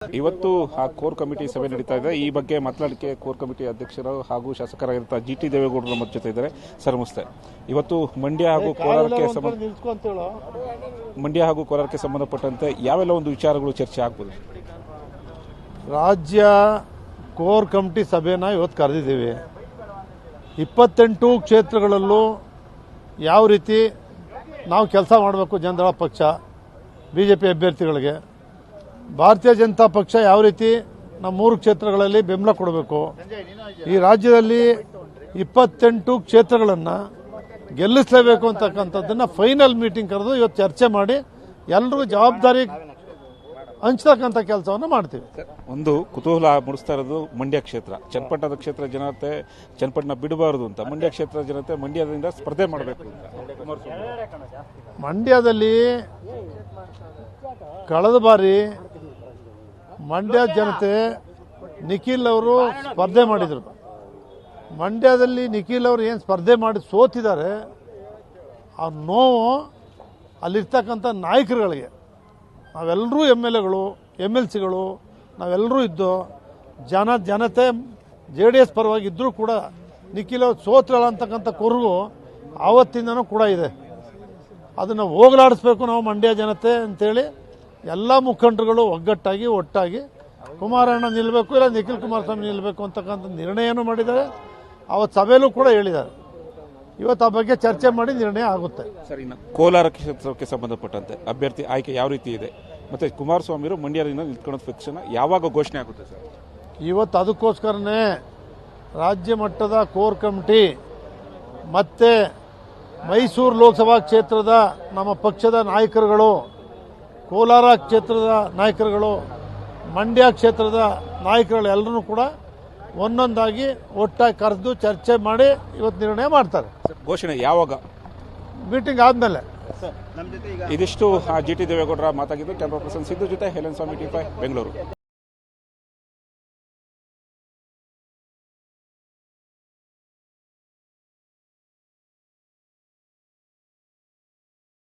ಇವತ್ತು ಆ core committee ಸಭೆ ನಡೀತಾ ಇದೆ. ಈ ಬಗ್ಗೆ ಮಾತನಾಡಲಿಕ್ಕೆ ಕೋರ್ ಕಮಿಟಿ ಅಧ್ಯಕ್ಷರು ಹಾಗೂ ಶಾಸಕರಾಗಿರುತ್ತಾ ಜಿ ಟಿ ದೇವೇಗೌಡರು ನಮ್ಮ ಜೊತೆ ಇದ್ದಾರೆ. ಸರ್ ನಮಸ್ತೆ. ಇವತ್ತು ಮಂಡ್ಯ ಹಾಗೂ ಕೋಲಾರಕ್ಕೆ ಸಂಬಂಧಪಟ್ಟಂತೆ ಯಾವೆಲ್ಲ ಒಂದು ವಿಚಾರಗಳು ಚರ್ಚೆ ಆಗ್ಬೋದು? ರಾಜ್ಯ ಕೋರ್ ಕಮಿಟಿ ಸಭೆನ ಇವತ್ತು ಕರೆದಿದ್ದೀವಿ. 28 ಕ್ಷೇತ್ರಗಳಲ್ಲೂ ಯಾವ ರೀತಿ ನಾವು ಕೆಲಸ ಮಾಡಬೇಕು, ಜನತಾ ಪಕ್ಷ ಬಿಜೆಪಿ ಅಭ್ಯರ್ಥಿಗಳಿಗೆ, ಭಾರತೀಯ ಜನತಾ ಪಕ್ಷ ಯಾವ ರೀತಿ ನಮ್ಮ 3 ಕ್ಷೇತ್ರಗಳಲ್ಲಿ ಬೆಂಬಲ ಕೊಡಬೇಕು, ಈ ರಾಜ್ಯದಲ್ಲಿ 28 ಕ್ಷೇತ್ರಗಳನ್ನು ಗೆಲ್ಲಿಸಲೇಬೇಕು ಅಂತಕ್ಕಂಥದ್ದನ್ನು ಫೈನಲ್ ಮೀಟಿಂಗ್ ಕರೆದು ಇವತ್ತು ಚರ್ಚೆ ಮಾಡಿ ಎಲ್ರಿಗೂ ಜವಾಬ್ದಾರಿ ಹಂಚತಕ್ಕಂಥ ಕೆಲಸವನ್ನು ಮಾಡ್ತೀವಿ. ಒಂದು ಕುತೂಹಲ ಮೂಡಿಸ್ತಾ ಇರೋದು ಮಂಡ್ಯ ಕ್ಷೇತ್ರ, ಚನ್ನಪಟ್ಟಣದ ಕ್ಷೇತ್ರ ಜನತೆ ಚನ್ನಪಟ್ಟಣ ಬಿಡಬಾರದು ಅಂತ, ಮಂಡ್ಯ ಕ್ಷೇತ್ರ ಜನತೆ ಮಂಡ್ಯದಿಂದ ಸ್ಪರ್ಧೆ ಮಾಡಬೇಕು ಅಂತ. ಮಂಡ್ಯದಲ್ಲಿ ಕಳೆದ ಬಾರಿ ಮಂಡ್ಯ ಜನತೆ ನಿಖಿಲ್ ಅವರು ಸ್ಪರ್ಧೆ ಮಾಡಿದರು. ಮಂಡ್ಯದಲ್ಲಿ ನಿಖಿಲ್ ಅವರು ಏನು ಸ್ಪರ್ಧೆ ಮಾಡಿ ಸೋತಿದ್ದಾರೆ, ಆ ನೋವು ಅಲ್ಲಿರ್ತಕ್ಕಂಥ ನಾಯಕರುಗಳಿಗೆ, ನಾವೆಲ್ಲರೂ MLAಗಳು MLCಗಳು ನಾವೆಲ್ಲರೂ ಇದ್ದು ಜನತೆ JDS ಪರವಾಗಿದ್ದರೂ ಕೂಡ ನಿಖಿಲ್ ಅವರು ಸೋತ್ರಲ್ಲ ಅಂತಕ್ಕಂಥ ಕೊರಗು ಆವತ್ತಿಂದನೂ ಕೂಡ ಇದೆ. ಅದನ್ನು ಹೋಗಲಾಡಿಸ್ಬೇಕು ನಾವು ಮಂಡ್ಯ ಜನತೆ ಅಂತೇಳಿ ಎಲ್ಲ ಮುಖಂಡರುಗಳು ಒಟ್ಟಾಗಿ ಕುಮಾರಣ್ಣ ನಿಲ್ಲಬೇಕು, ಇಲ್ಲ ನಿಖಿಲ್ ಕುಮಾರಸ್ವಾಮಿ ನಿಲ್ಲಬೇಕು ಅಂತಕ್ಕಂಥ ನಿರ್ಣಯನೂ ಮಾಡಿದ್ದಾರೆ. ಅವತ್ತು ಸಭೆಯಲ್ಲೂ ಕೂಡ ಹೇಳಿದ್ದಾರೆ. ಇವತ್ತು ಆ ಬಗ್ಗೆ ಚರ್ಚೆ ಮಾಡಿ ನಿರ್ಣಯ ಆಗುತ್ತೆ. ಸರ್, ಇನ್ನು ಕೋಲಾರ ಕ್ಷೇತ್ರಕ್ಕೆ ಸಂಬಂಧಪಟ್ಟಂತೆ ಅಭ್ಯರ್ಥಿ ಆಯ್ಕೆ ಯಾವ ರೀತಿ ಇದೆ, ಮತ್ತೆ ಕುಮಾರಸ್ವಾಮಿ ಮಂಡ್ಯದಿಂದ ನಿಂತ್ಕೊಳ್ಳೋ ಫಿಕ್ಷನ್ ಯಾವಾಗ ಘೋಷಣೆ ಆಗುತ್ತೆ ಸರ್? ಇವತ್ತು ಅದಕ್ಕೋಸ್ಕರನೇ ರಾಜ್ಯ ಮಟ್ಟದ ಕೋರ್ ಕಮಿಟಿ ಮತ್ತೆ ಮೈಸೂರು ಲೋಕಸಭಾ ಕ್ಷೇತ್ರದ ನಮ್ಮ ಪಕ್ಷದ ನಾಯಕರುಗಳು, ಕೋಲಾರ ಕ್ಷೇತ್ರದ ನಾಯಕರುಗಳು, ಮಂಡ್ಯ ಕ್ಷೇತ್ರದ ನಾಯಕರುಗಳು ಎಲ್ಲರೂ ಕೂಡ ಒಂದೊಂದಾಗಿ ಒಟ್ಟಾಗಿ ಕರೆದು ಚರ್ಚೆ ಮಾಡಿ ಇವತ್ತು ನಿರ್ಣಯ ಮಾಡ್ತಾರೆ. ಘೋಷಣೆ ಯಾವಾಗ? ಮೀಟಿಂಗ್ ಆದ್ಮೇಲೆ. ಇದಿಷ್ಟು ಜಿ ಟಿ ದೇವೇಗೌಡರ ಮಾತಾಗಿದ್ದು. ಕ್ಯಾಮರಾ ಪರ್ಸನ್ ಸಿದ್ದು ಜೊತೆ ಹೇಲನ್ ಸ್ವಾಮಿ, T5 ಬೆಂಗಳೂರು.